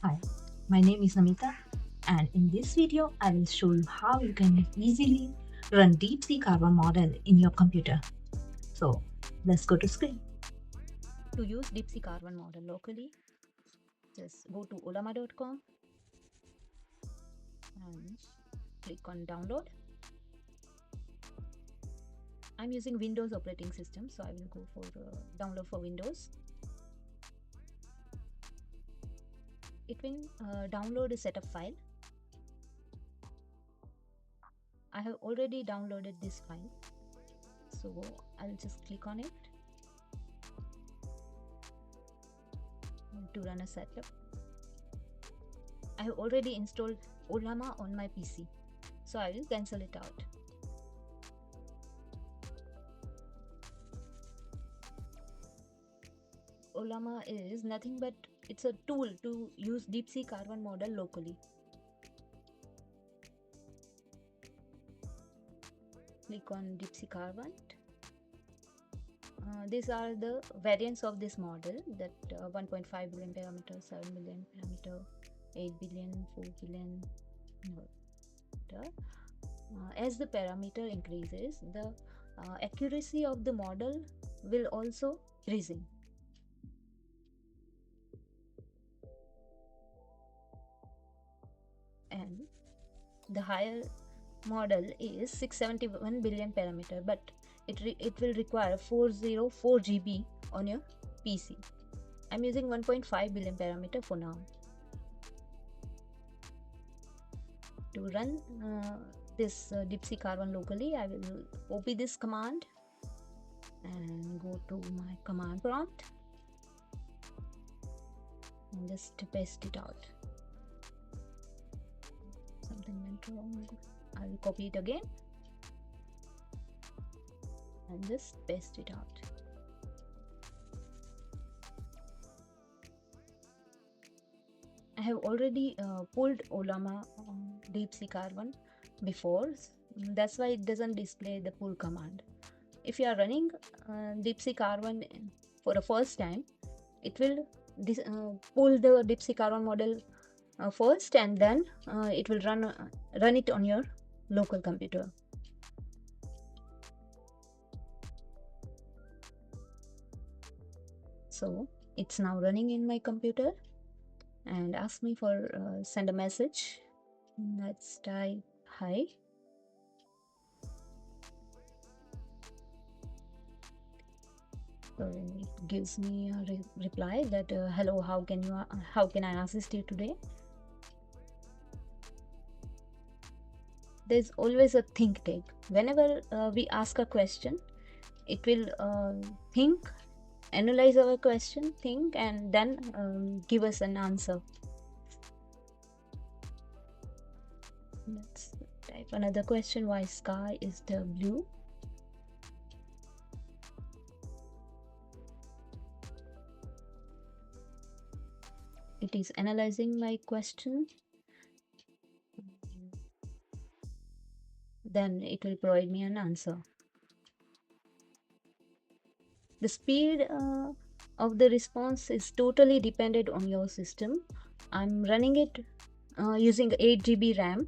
Hi, my name is Namita, and in this video I will show you how you can easily run DeepSeek R1 model in your computer. So let's go to screen. To use DeepSeek R1 model locally, just go to olama.com and click on download. I'm using Windows operating system, so I will go for download for Windows. It will download a setup file. I have already downloaded this file, so I'll just click on it to run a setup. I have already installed Olama on my PC, so I will cancel it out. Olama is nothing but it's a tool to use DeepSeek R1 model locally. Click on DeepSeek R1. These are the variants of this model, that 1.5 billion parameter, 7 billion parameter, 8 billion, 4 billion. As the parameter increases, the accuracy of the model will also increasing. And the higher model is 671 billion parameter, but it will require 404 GB on your PC. I'm using 1.5 billion parameter for now. To run this DeepSeek R1 locally, I will copy this command and go to my command prompt and just paste it out. Something went wrong. I will copy it again and just paste it out. I have already pulled Olama DeepSeek R1 before, that's why it doesn't display the pull command. If you are running DeepSeek R1 for the first time, it will pull the DeepSeek R1 model first, and then it will run it on your local computer. So it's now running in my computer and ask me for send a message. Let's type hi. So it gives me a reply that hello, how can I assist you today? There's always a think tag. Whenever we ask a question, it will think, analyze our question, think, and then give us an answer. Let's type another question. Why sky is the blue? It is analyzing my question. Then it will provide me an answer. The speed of the response is totally dependent on your system. I'm running it using 8 GB RAM.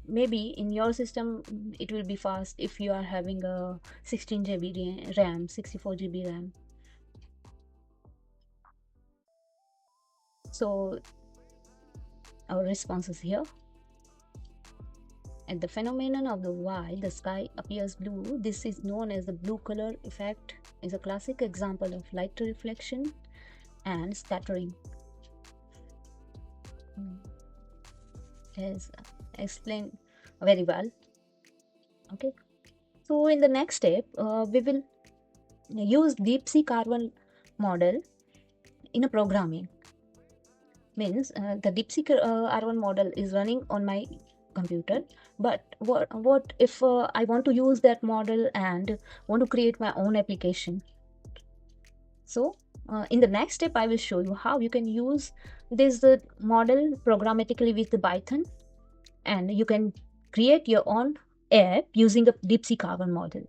Maybe in your system it will be fast if you are having a 16 GB RAM, 64 GB RAM. So our response is here. At the phenomenon of the why the sky appears blue, this is known as the blue color effect, is a classic example of light reflection and scattering. As explained very well. Okay, so in the next step we will use DeepSeek R1 model in a programming. Means the DeepSeek R1 model is running on my computer, but what if I want to use that model and want to create my own application? So in the next step I will show you how you can use this model programmatically with the Python, and you can create your own app using a DeepSeek R1 model.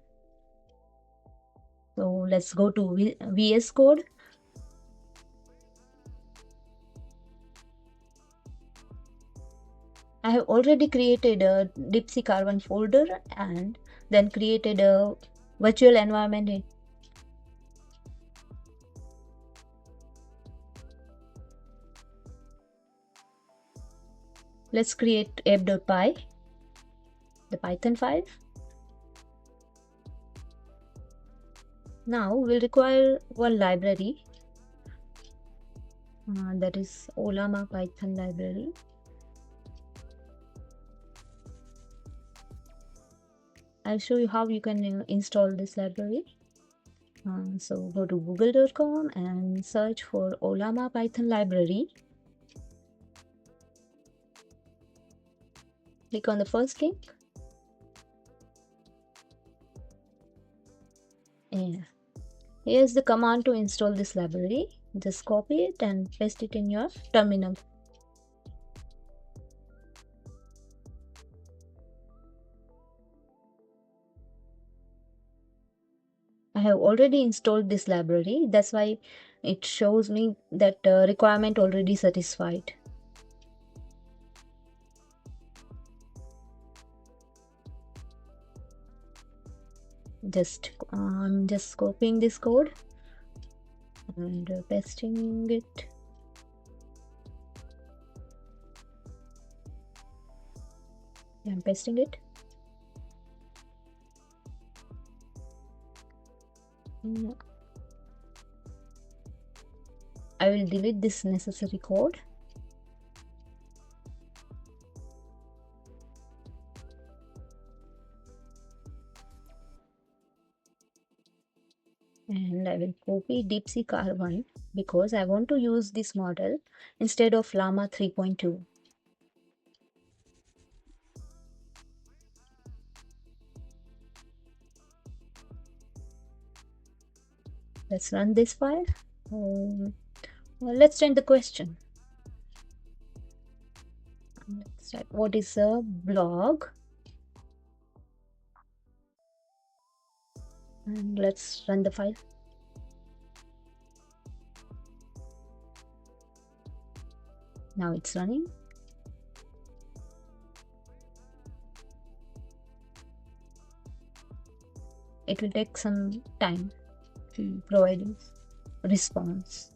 So let's go to VS Code. I have already created a DeepSeek R1 folder and then created a virtual environment. Let's create app.py, the Python file. Now we'll require one library, that is Ollama Python library. I'll show you how you can install this library. So go to google.com and search for Ollama Python library. Click on the first link. Yeah. Here's the command to install this library. Just copy it and paste it in your terminal. I have already installed this library. That's why it shows me that requirement already satisfied. I'm just copying this code and pasting it. I'm pasting it. I will delete this necessary code. And I will copy DeepSeek R1 because I want to use this model instead of Llama 3.2. Let's run this file. Let's change the question. Let's type what is a blog, and let's run the file. Now it's running. It will take some time to provide response.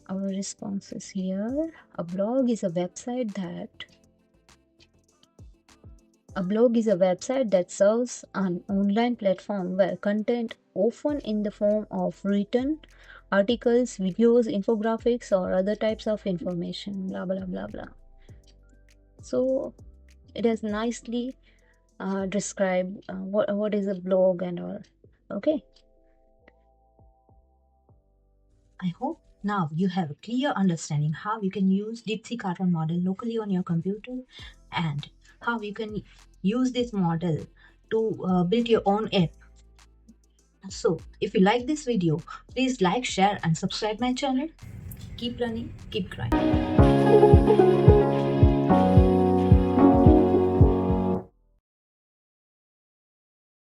Our response is here. A blog is a website that serves an online platform where content, often in the form of written articles, videos, infographics, or other types of information, blah blah blah blah. So it has nicely described what is a blog and all. Okay. I hope now you have a clear understanding how you can use DeepSeek R1 model locally on your computer and how you can use this model to build your own app. So if you like this video, please like, share and subscribe my channel. Keep learning, keep grinding.